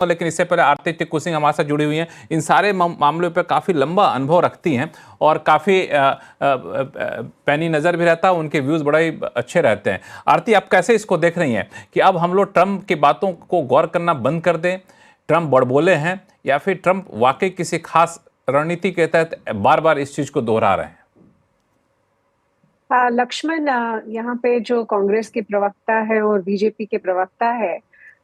लेकिन इससे पहले आरती टिक्कू सिंह हमारे साथ जुड़ी हुई हैं, इन सारे मामलों पर काफ़ी लंबा अनुभव रखती हैं और काफ़ी पैनी नज़र भी रहता है, उनके व्यूज़ बड़े ही अच्छे रहते हैं। आरती, आप कैसे इसको देख रही हैं कि अब हम लोग ट्रंप की बातों को गौर करना बंद कर दें, ट्रंप बड़बोले हैं, या फिर ट्रंप वाकई किसी खास रणनीति के तहत बार बार इस चीज़ को दोहरा रहे हैं? लक्ष्मण, यहाँ पे जो कांग्रेस के प्रवक्ता है और बीजेपी के प्रवक्ता है,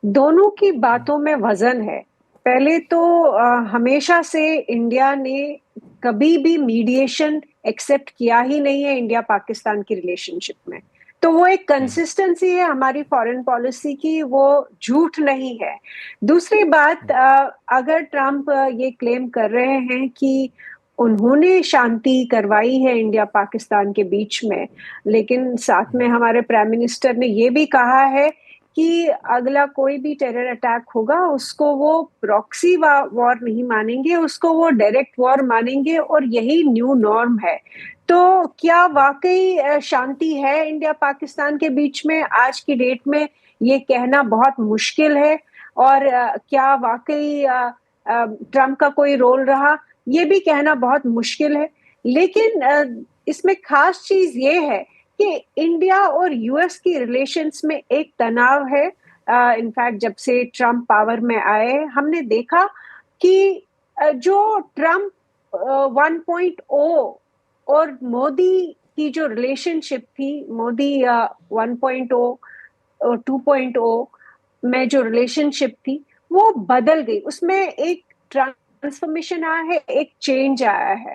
दोनों की बातों में वजन है। पहले तो हमेशा से इंडिया ने कभी भी मीडिएशन एक्सेप्ट किया ही नहीं है इंडिया पाकिस्तान की रिलेशनशिप में। तो वो एक कंसिस्टेंसी है हमारी फॉरेन पॉलिसी की, वो झूठ नहीं है। दूसरी बात, अगर ट्रंप ये क्लेम कर रहे हैं कि उन्होंने शांति करवाई है इंडिया पाकिस्तान के बीच में, लेकिन साथ में हमारे प्राइम मिनिस्टर ने ये भी कहा है कि अगला कोई भी टेरर अटैक होगा उसको वो प्रॉक्सी वॉर नहीं मानेंगे, उसको वो डायरेक्ट वॉर मानेंगे, और यही न्यू नॉर्म है। तो क्या वाकई शांति है इंडिया पाकिस्तान के बीच में? आज की डेट में ये कहना बहुत मुश्किल है। और क्या वाकई ट्रंप का कोई रोल रहा, ये भी कहना बहुत मुश्किल है। लेकिन इसमें खास चीज ये है कि इंडिया और यूएस की रिलेशंस में एक तनाव है। इनफैक्ट जब से ट्रंप पावर में आए, हमने देखा कि जो ट्रंप 1.0 और मोदी की जो रिलेशनशिप थी, मोदी 1.0 और 2.0 में जो रिलेशनशिप थी वो बदल गई। उसमें एक ट्रांसफॉर्मेशन आया है, एक चेंज आया है।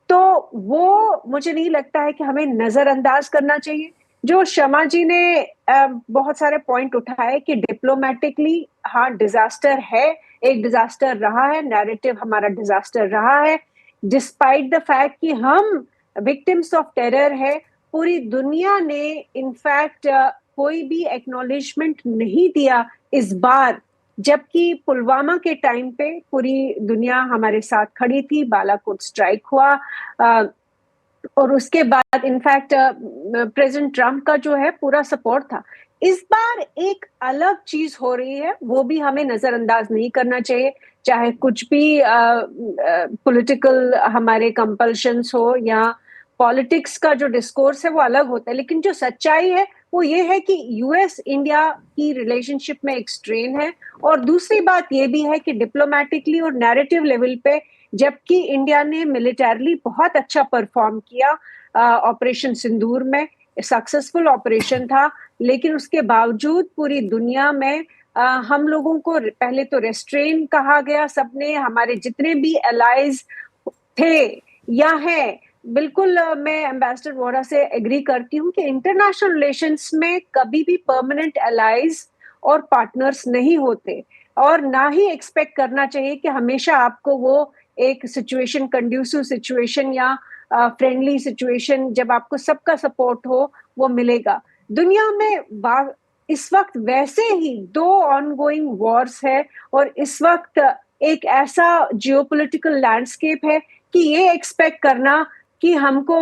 तो वो मुझे नहीं लगता है कि हमें नजरअंदाज करना चाहिए। जो शर्मा जी ने बहुत सारे पॉइंट उठाए कि डिप्लोमेटिकली हाँ डिजास्टर है, एक डिजास्टर रहा है, नैरेटिव हमारा डिजास्टर रहा है, डिस्पाइट द फैक्ट कि हम विक्टिम्स ऑफ टेरर है। पूरी दुनिया ने इनफैक्ट कोई भी एक्नॉलेजमेंट नहीं दिया इस बार, जबकि पुलवामा के टाइम पे पूरी दुनिया हमारे साथ खड़ी थी, बालाकोट स्ट्राइक हुआ, और उसके बाद इनफैक्ट प्रेसिडेंट ट्रंप का जो है पूरा सपोर्ट था। इस बार एक अलग चीज हो रही है, वो भी हमें नजरअंदाज नहीं करना चाहिए। चाहे कुछ भी पॉलिटिकल हमारे कंपल्शंस हो या पॉलिटिक्स का जो डिस्कोर्स है वो अलग होता है, लेकिन जो सच्चाई है वो ये है कि यूएस इंडिया की रिलेशनशिप में एक स्ट्रेन है। और दूसरी बात ये भी है कि डिप्लोमेटिकली और नैरेटिव लेवल पे, जबकि इंडिया ने मिलिटरली बहुत अच्छा परफॉर्म किया ऑपरेशन सिंदूर में, सक्सेसफुल ऑपरेशन था, लेकिन उसके बावजूद पूरी दुनिया में हम लोगों को पहले तो रेस्ट्रेन कहा गया। सबने, हमारे जितने भी एलाइज थे या हैं, बिल्कुल मैं एम्बेसडर वोरा से एग्री करती हूँ कि इंटरनेशनल रिलेशंस में कभी भी परमानेंट एलाइज और पार्टनर्स नहीं होते, और ना ही एक्सपेक्ट करना चाहिए कि हमेशा आपको वो एक सिचुएशन, कंड्यूसिव सिचुएशन या फ्रेंडली सिचुएशन, जब आपको सबका सपोर्ट हो, वो मिलेगा। दुनिया में इस वक्त वैसे ही दो ऑनगोइंग वॉर्स है, और इस वक्त एक ऐसा जियोपॉलिटिकल लैंडस्केप है कि ये एक्सपेक्ट करना कि हमको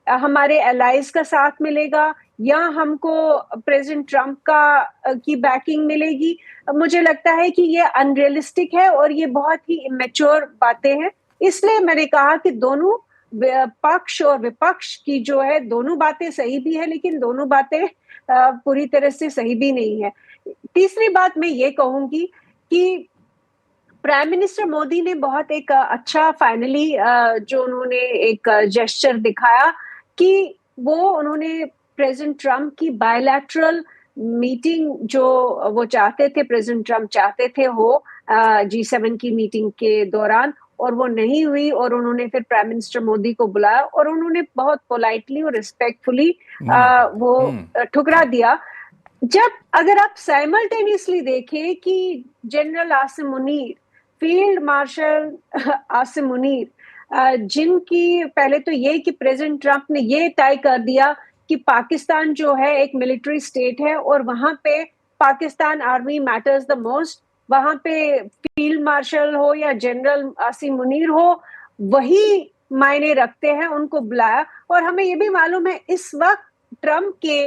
हमारे एलाइज का साथ मिलेगा या हमको प्रेसिडेंट ट्रंप की बैकिंग मिलेगी, मुझे लगता है कि ये अनरियलिस्टिक है और ये बहुत ही इमेच्योर बातें हैं। इसलिए मैंने कहा कि दोनों पक्ष और विपक्ष की जो है, दोनों बातें सही भी है, लेकिन दोनों बातें पूरी तरह से सही भी नहीं है। तीसरी बात मैं ये कहूंगी कि प्राइम मिनिस्टर मोदी ने बहुत एक अच्छा फाइनली जो उन्होंने एक जेस्चर दिखाया कि वो उन्होंने प्रेसिडेंट ट्रंप की बायलैटरल मीटिंग जो वो चाहते थे, प्रेसिडेंट ट्रंप चाहते थे हो G7 की मीटिंग के दौरान, और वो नहीं हुई, और उन्होंने फिर प्राइम मिनिस्टर मोदी को बुलाया और उन्होंने बहुत पोलाइटली और रिस्पेक्टफुली मना कर। वो ठुकरा दिया। जब अगर आप साइमल्टेनियसली देखें कि general Asim Munir, field marshal Asim Munir, जिनकी पहले तो ये कि प्रेसिडेंट ट्रंप ने ये तय कर दिया कि पाकिस्तान जो है एक मिलिट्री स्टेट है और वहां पे Pakistan army matters the most, वहां पे फील्ड मार्शल हो या जनरल आसिम मुनीर हो, वही मायने रखते हैं, उनको बुलाया। और हमें ये भी मालूम है इस वक्त ट्रंप के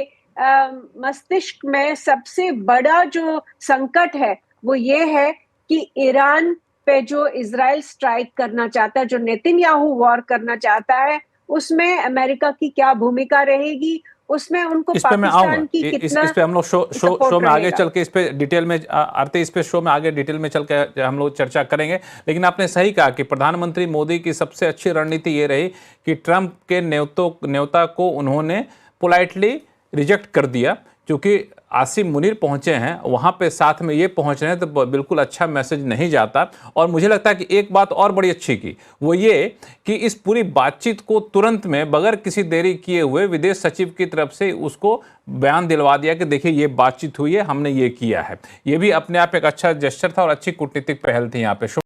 मस्तिष्क में सबसे बड़ा जो संकट है वो ये है कि ईरान पे जो इजराइल स्ट्राइक करना चाहता है, जो नेतन्याहू वॉर करना चाहता है, उसमें अमेरिका की क्या भूमिका रहेगी, उसमें उनको इस पे मैं आऊंगा, पाकिस्तान की कितना इस पे हम लोग शो सपोर्ट में आगे रहेगा। चल के इस पे डिटेल में आरती, इस पे शो में आगे डिटेल में चल के हम लोग चर्चा करेंगे। लेकिन आपने सही कहा कि प्रधानमंत्री मोदी की सबसे अच्छी रणनीति ये रही कि ट्रंप के न्योता को उन्होंने पोलाइटली रिजेक्ट कर दिया, क्योंकि आसिम मुनीर पहुंचे हैं वहां पे, साथ में ये पहुंच रहे हैं, तो बिल्कुल अच्छा मैसेज नहीं जाता। और मुझे लगता है कि एक बात और बड़ी अच्छी की, वो ये कि इस पूरी बातचीत को तुरंत में बगैर किसी देरी किए हुए विदेश सचिव की तरफ से उसको बयान दिलवा दिया कि देखिए ये बातचीत हुई है, हमने ये किया है। ये भी अपने आप एक अच्छा जेस्चर था और अच्छी कूटनीतिक पहल थी यहाँ पे।